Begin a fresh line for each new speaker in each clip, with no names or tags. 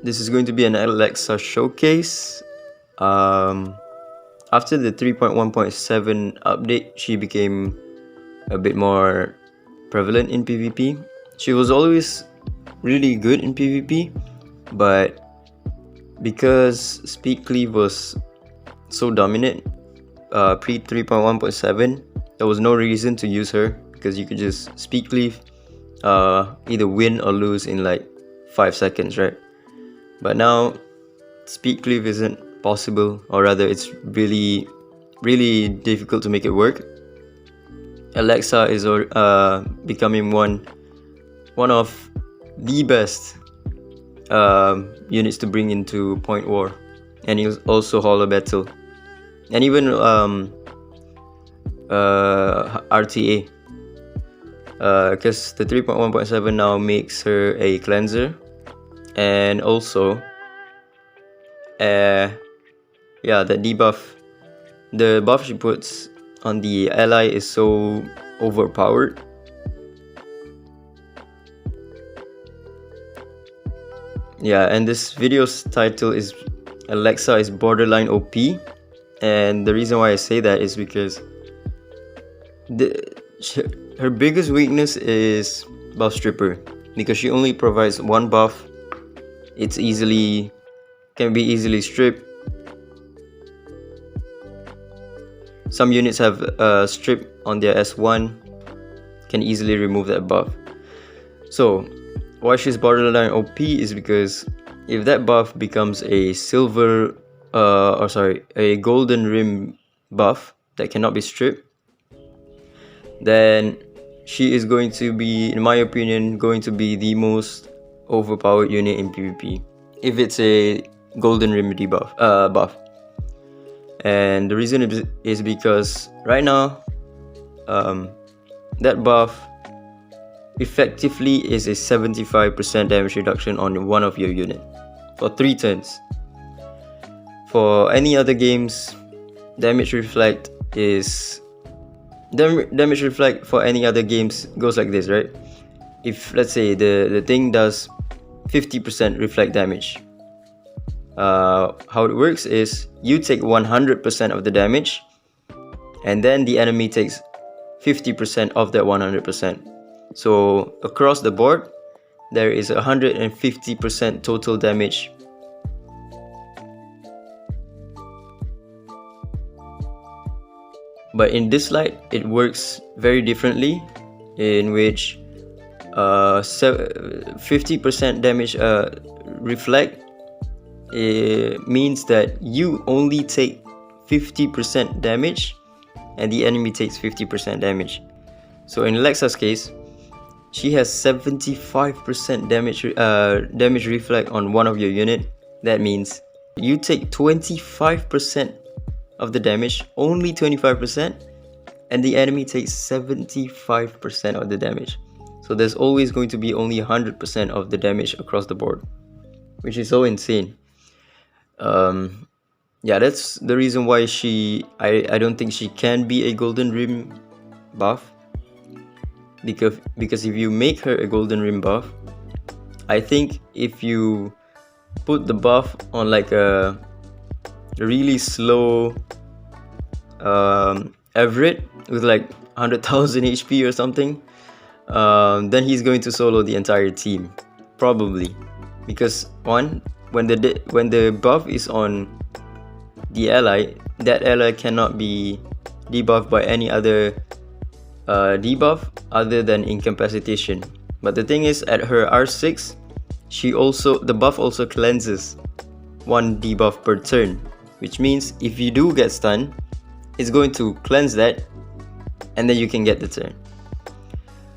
this is going to be an Alexa showcase. After the 3.1.7 update, she became a bit more prevalent in PvP. She was always really good in PvP, but because Speed Cleave was so dominant pre 3.1.7, there was no reason to use her because you could just Speed Cleave, either win or lose in like 5 seconds, right? But now Speed Cleave isn't possible, or rather it's really difficult to make it work. Alexa is becoming one of the best units to bring into Point War, and also Holo Battle, and even RTA, because the 3.1.7 now makes her a cleanser, and also that debuff, the buff she puts on the ally is so overpowered. Yeah, and this video's title is Alexa is borderline OP, and the reason why I say that is because her biggest weakness is buff stripper, because she only provides one buff. It's can be easily stripped. Some units have strip on their S1, can easily remove that buff. So why she's borderline OP is because if that buff becomes a a golden rim buff that cannot be stripped, then she is going to be, in my opinion, the most overpowered unit in PvP if it's a golden rim debuff buff. And the reason is because right now that buff effectively is a 75% damage reduction on one of your unit for 3 turns. For any other games, damage reflect for any other games goes like this, right? If let's say the thing does 50% reflect damage, how it works is you take 100% of the damage, and then the enemy takes 50% of that 100%. So across the board, there is 150% total damage. But in DISLYTE, it works very differently, in which 50% damage reflect means that you only take 50% damage and the enemy takes 50% damage. So in Alexa's case, she has 75% damage reflect on one of your unit. That means you take 25% of the damage, only 25%, and the enemy takes 75% of the damage. So there's always going to be only 100% of the damage across the board, which is so insane. Yeah, that's the reason why I don't think she can be a golden rim buff, because if you make her a golden rim buff, I think if you put the buff on like a really slow Everett with like 100,000 HP or something, then he's going to solo the entire team, probably, because when the buff is on the ally, that ally cannot be debuffed by any other debuff other than incapacitation. But the thing is, at her R6, the buff also cleanses 1 debuff per turn, which means if you do get stunned, it's going to cleanse that, and then you can get the turn.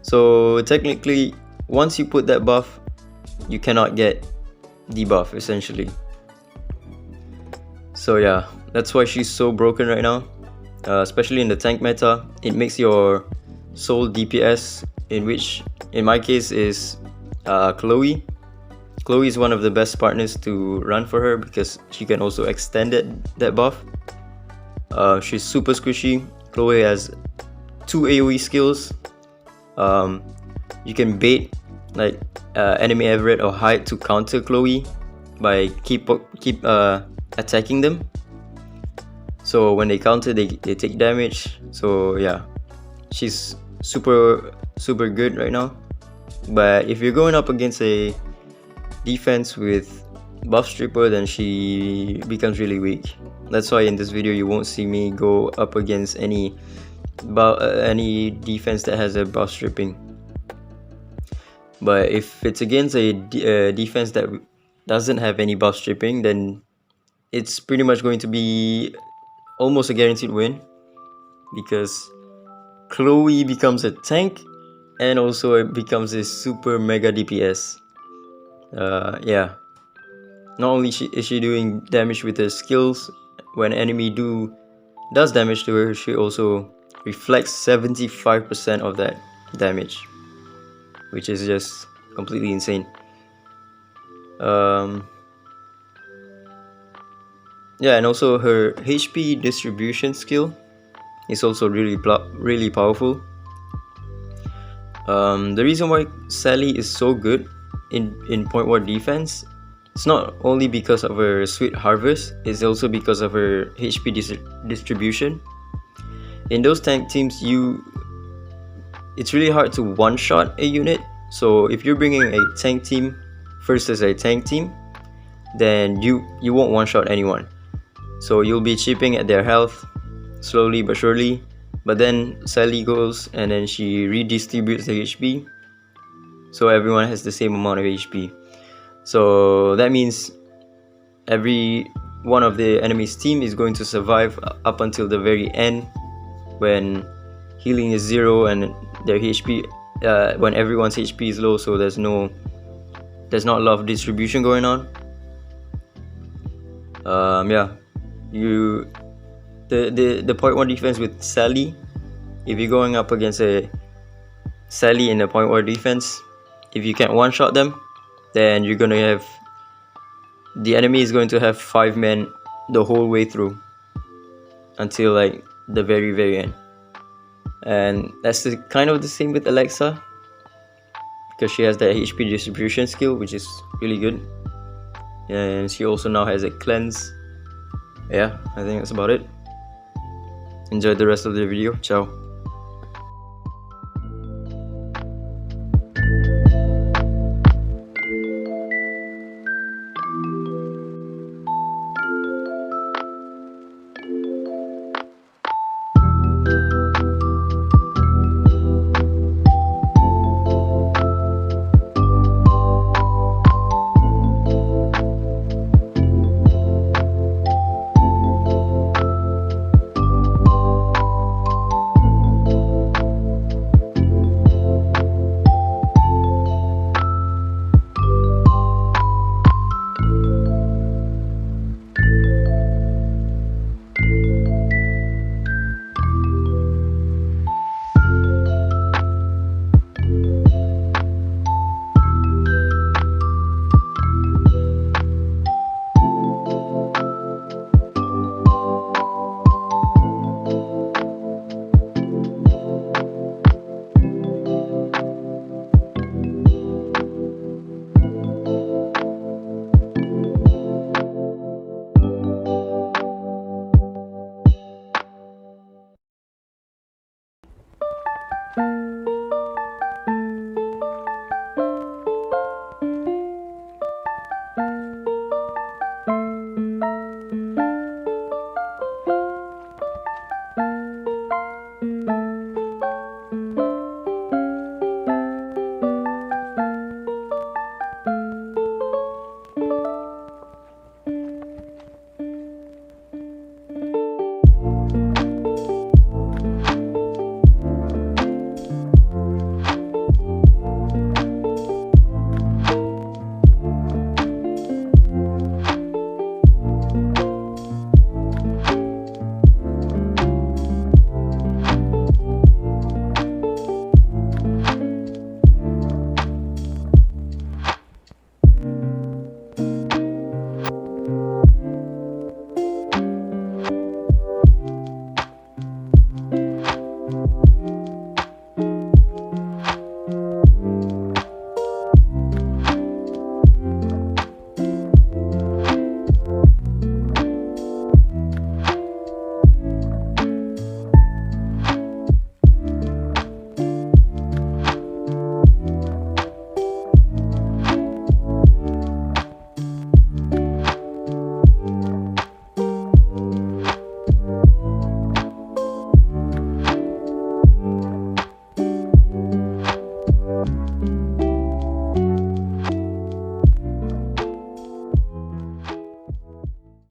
So technically, once you put that buff, you cannot get debuff essentially. So yeah, that's why she's so broken right now, especially in the tank meta. It makes your sole DPS, in which in my case is Chloe. Chloe is one of the best partners to run for her because she can also extend that buff. She's super squishy. Chloe has 2 AoE skills. You can bait like enemy Everett or hide to counter Chloe, by keep attacking them. So when they counter, they take damage. So yeah, she's super good right now. But if you're going up against a defense with buff stripper, then she becomes really weak. That's why in this video you won't see me go up against any defense that has a buff stripping. But if it's against a defense that doesn't have any buff stripping, then it's pretty much going to be almost a guaranteed win, because Chloe becomes a tank and also it becomes a super mega DPS. Yeah, not only is she doing damage with her skills, when enemy does damage to her, she also reflects 75% of that damage, which is just completely insane. Yeah, and also her HP distribution skill is also really powerful. The reason why Sally is so good in point war defense, it's not only because of her sweet harvest, it's also because of her HP distribution. In those tank teams, it's really hard to one-shot a unit. So if you're bringing a tank team versus a tank team, then you won't one-shot anyone. So you'll be chipping at their health slowly but surely. But then Sally goes and then she redistributes the HP, so everyone has the same amount of HP. So that means every one of the enemy's team is going to survive up until the very end, when healing is 0 and their HP, when everyone's HP is low, so there's not a lot of distribution going on. Yeah, the point 1 defense with Sally, if you're going up against a Sally in a point 1 defense, if you can't one shot them, then you're gonna have, the enemy is going to have 5 men the whole way through until like the very end. And that's kind of the same with Alexa, because she has that HP distribution skill, which is really good, and she also now has a cleanse. Yeah, I think that's about it. Enjoy the rest of the video. Ciao.